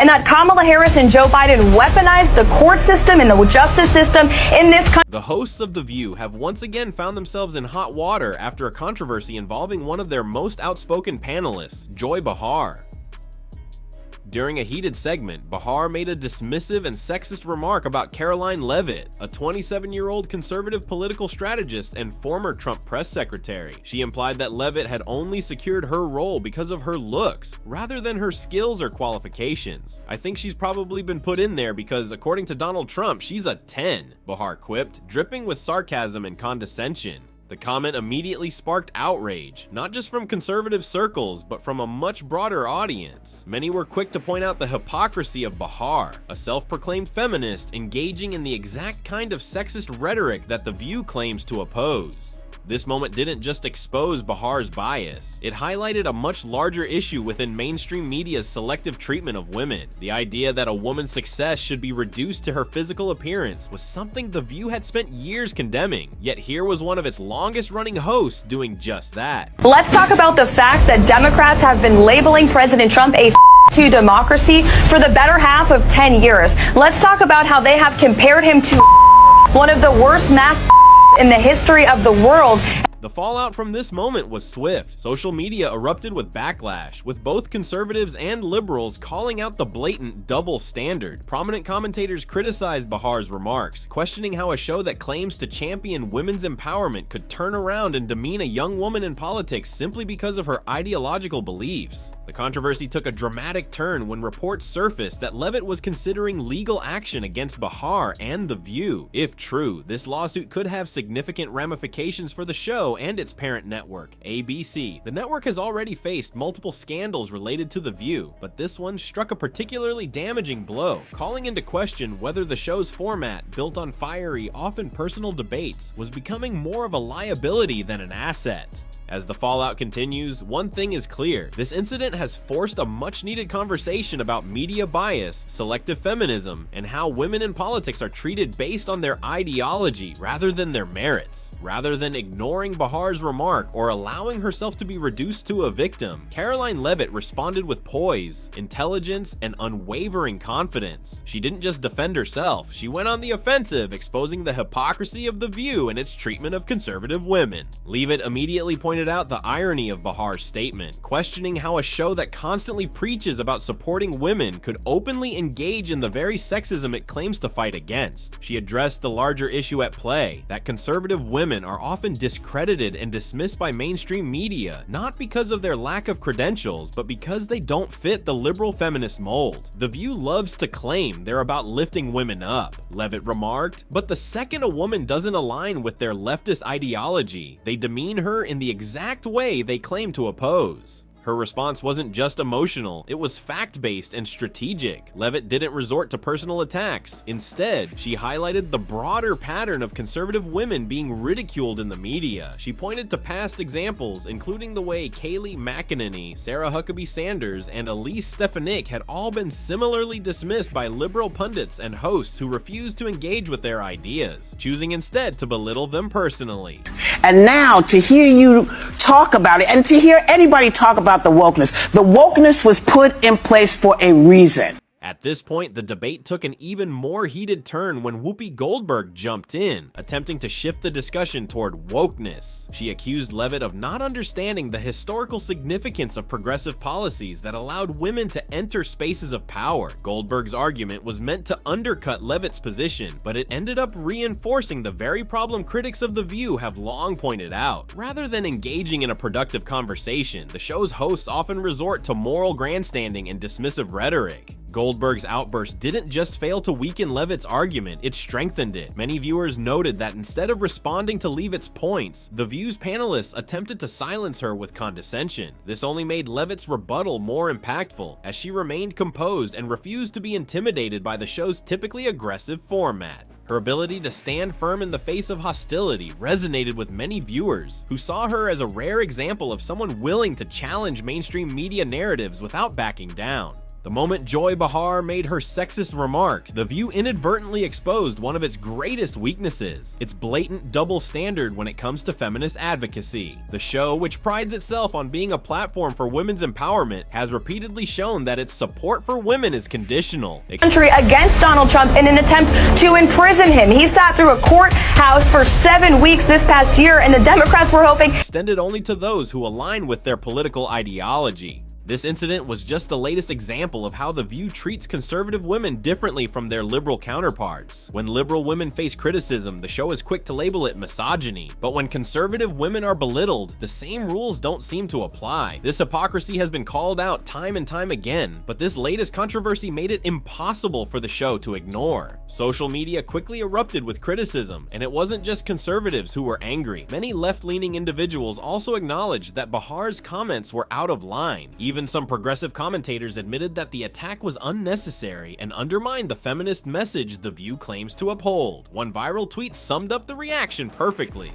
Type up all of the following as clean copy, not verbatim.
and that Kamala Harris and Joe Biden weaponized the court system and the justice system in this country. The hosts of The View have once again found themselves in hot water after a controversy involving one of their most outspoken panelists, Joy Behar. During a heated segment, Behar made a dismissive and sexist remark about Karoline Leavitt, a 27-year-old conservative political strategist and former Trump press secretary. She implied that Leavitt had only secured her role because of her looks, rather than her skills or qualifications. I think she's probably been put in there because, according to Donald Trump, she's a 10, Behar quipped, dripping with sarcasm and condescension. The comment immediately sparked outrage, not just from conservative circles, but from a much broader audience. Many were quick to point out the hypocrisy of Behar, a self-proclaimed feminist engaging in the exact kind of sexist rhetoric that The View claims to oppose. This moment didn't just expose Behar's bias, it highlighted a much larger issue within mainstream media's selective treatment of women. The idea that a woman's success should be reduced to her physical appearance was something The View had spent years condemning, yet here was one of its longest-running hosts doing just that. Let's talk about the fact that Democrats have been labeling President Trump a to democracy for the better half of 10 years. Let's talk about how they have compared him to one of the worst mass in the history of the world. The fallout from this moment was swift. Social media erupted with backlash, with both conservatives and liberals calling out the blatant double standard. Prominent commentators criticized Behar's remarks, questioning how a show that claims to champion women's empowerment could turn around and demean a young woman in politics simply because of her ideological beliefs. The controversy took a dramatic turn when reports surfaced that Leavitt was considering legal action against Behar and The View. If true, this lawsuit could have significant ramifications for the show and its parent network, ABC. The network has already faced multiple scandals related to The View, but this one struck a particularly damaging blow, calling into question whether the show's format, built on fiery, often personal debates, was becoming more of a liability than an asset. As the fallout continues, one thing is clear. This incident has forced a much-needed conversation about media bias, selective feminism, and how women in politics are treated based on their ideology rather than their merits. Rather than ignoring Behar's remark or allowing herself to be reduced to a victim, Karoline Leavitt responded with poise, intelligence, and unwavering confidence. She didn't just defend herself, she went on the offensive, exposing the hypocrisy of The View and its treatment of conservative women. Leavitt immediately pointed out the irony of Behar's statement, questioning how a show that constantly preaches about supporting women could openly engage in the very sexism it claims to fight against. She addressed the larger issue at play, that conservative women are often discredited and dismissed by mainstream media, not because of their lack of credentials, but because they don't fit the liberal feminist mold. The View loves to claim they're about lifting women up, Leavitt remarked, but the second a woman doesn't align with their leftist ideology, they demean her in the exact way they claim to oppose. Her response wasn't just emotional, it was fact-based and strategic. Leavitt didn't resort to personal attacks. Instead, she highlighted the broader pattern of conservative women being ridiculed in the media. She pointed to past examples, including the way Kayleigh McEnany, Sarah Huckabee Sanders, and Elise Stefanik had all been similarly dismissed by liberal pundits and hosts who refused to engage with their ideas, choosing instead to belittle them personally. And now to hear you talk about it, and to hear anybody talk about the wokeness was put in place for a reason. At this point, the debate took an even more heated turn when Whoopi Goldberg jumped in, attempting to shift the discussion toward wokeness. She accused Leavitt of not understanding the historical significance of progressive policies that allowed women to enter spaces of power. Goldberg's argument was meant to undercut Leavitt's position, but it ended up reinforcing the very problem critics of The View have long pointed out. Rather than engaging in a productive conversation, the show's hosts often resort to moral grandstanding and dismissive rhetoric. Goldberg's outburst didn't just fail to weaken Leavitt's argument, it strengthened it. Many viewers noted that instead of responding to Leavitt's points, The View's panelists attempted to silence her with condescension. This only made Leavitt's rebuttal more impactful, as she remained composed and refused to be intimidated by the show's typically aggressive format. Her ability to stand firm in the face of hostility resonated with many viewers, who saw her as a rare example of someone willing to challenge mainstream media narratives without backing down. The moment Joy Behar made her sexist remark, The View inadvertently exposed one of its greatest weaknesses, its blatant double standard when it comes to feminist advocacy. The show, which prides itself on being a platform for women's empowerment, has repeatedly shown that its support for women is conditional. Country against Donald Trump in an attempt to imprison him. He sat through a courthouse for 7 weeks this past year, and the Democrats were hoping extended only to those who align with their political ideology. This incident was just the latest example of how The View treats conservative women differently from their liberal counterparts. When liberal women face criticism, the show is quick to label it misogyny. But when conservative women are belittled, the same rules don't seem to apply. This hypocrisy has been called out time and time again, but this latest controversy made it impossible for the show to ignore. Social media quickly erupted with criticism, and it wasn't just conservatives who were angry. Many left-leaning individuals also acknowledged that Behar's comments were out of line. Even some progressive commentators admitted that the attack was unnecessary and undermined the feminist message The View claims to uphold. One viral tweet summed up the reaction perfectly.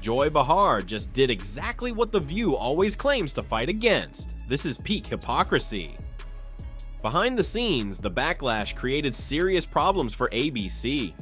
Joy Behar just did exactly what The View always claims to fight against. This is peak hypocrisy. Behind the scenes, the backlash created serious problems for ABC.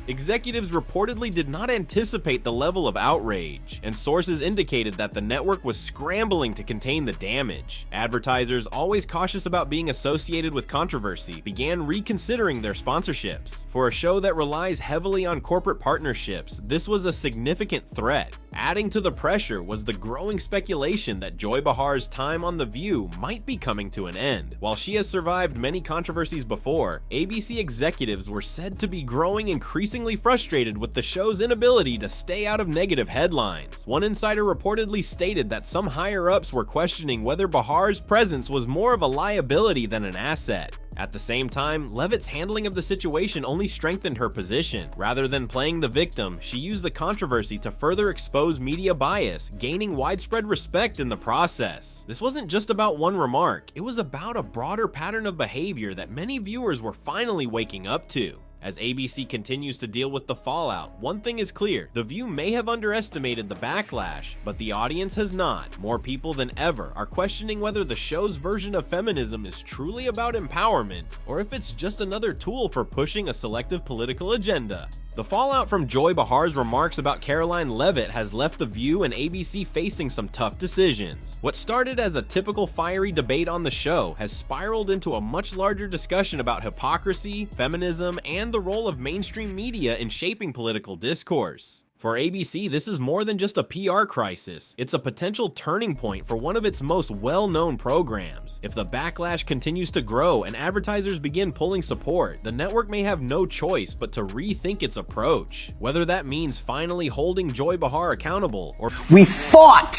Executives reportedly did not anticipate the level of outrage, and sources indicated that the network was scrambling to contain the damage. Advertisers, always cautious about being associated with controversy, began reconsidering their sponsorships. For a show that relies heavily on corporate partnerships, this was a significant threat. Adding to the pressure was the growing speculation that Joy Behar's time on The View might be coming to an end. While she has survived many controversies before, ABC executives were said to be growing increasingly frustrated with the show's inability to stay out of negative headlines. One insider reportedly stated that some higher-ups were questioning whether Behar's presence was more of a liability than an asset. At the same time, Leavitt's handling of the situation only strengthened her position. Rather than playing the victim, she used the controversy to further expose media bias, gaining widespread respect in the process. This wasn't just about one remark, it was about a broader pattern of behavior that many viewers were finally waking up to. As ABC continues to deal with the fallout, one thing is clear: The View may have underestimated the backlash, but the audience has not. More people than ever are questioning whether the show's version of feminism is truly about empowerment, or if it's just another tool for pushing a selective political agenda. The fallout from Joy Behar's remarks about Karoline Leavitt has left The View and ABC facing some tough decisions. What started as a typical fiery debate on the show has spiraled into a much larger discussion about hypocrisy, feminism, and the role of mainstream media in shaping political discourse. For ABC, this is more than just a PR crisis. It's a potential turning point for one of its most well-known programs. If the backlash continues to grow and advertisers begin pulling support, the network may have no choice but to rethink its approach. Whether that means finally holding Joy Behar accountable, or We fought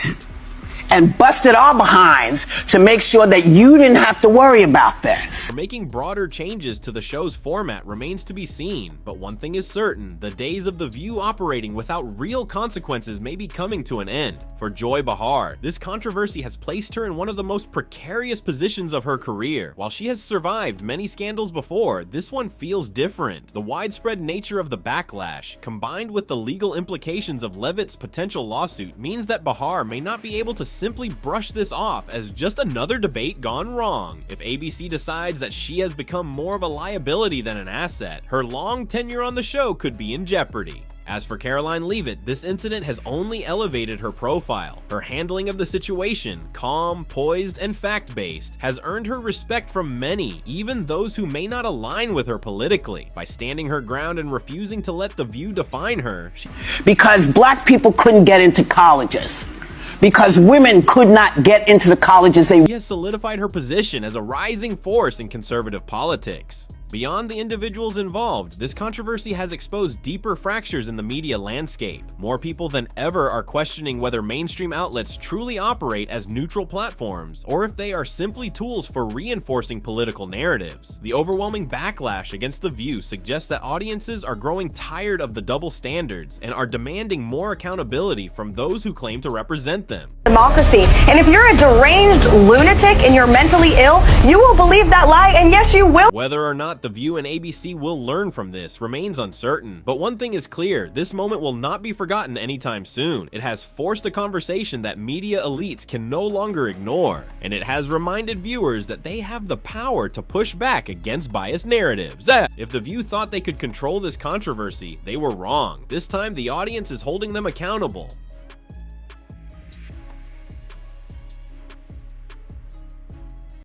and busted our behinds to make sure that you didn't have to worry about this. making broader changes to the show's format remains to be seen, but one thing is certain: the days of The View operating without real consequences may be coming to an end. For Joy Behar, this controversy has placed her in one of the most precarious positions of her career. While she has survived many scandals before, this one feels different. The widespread nature of the backlash, combined with the legal implications of Leavitt's potential lawsuit, means that Behar may not be able to simply brush this off as just another debate gone wrong. If ABC decides that she has become more of a liability than an asset, her long tenure on the show could be in jeopardy. As for Karoline Leavitt, this incident has only elevated her profile. Her handling of the situation, calm, poised, and fact-based, has earned her respect from many, even those who may not align with her politically. By standing her ground and refusing to let The View define her, Because black people couldn't get into colleges. Because women could not get into the colleges they she has solidified her position as a rising force in conservative politics. Beyond the individuals involved, this controversy has exposed deeper fractures in the media landscape. More people than ever are questioning whether mainstream outlets truly operate as neutral platforms, or if they are simply tools for reinforcing political narratives. The overwhelming backlash against The View suggests that audiences are growing tired of the double standards and are demanding more accountability from those who claim to represent them. Democracy. And if you're a deranged lunatic and you're mentally ill, you will believe that lie, and yes, you will. Whether or not The View and ABC will learn from this remains uncertain, but one thing is clear, this moment will not be forgotten anytime soon. It has forced a conversation that media elites can no longer ignore, and it has reminded viewers that they have the power to push back against biased narratives. If The View thought they could control this controversy, they were wrong. This time, the audience is holding them accountable.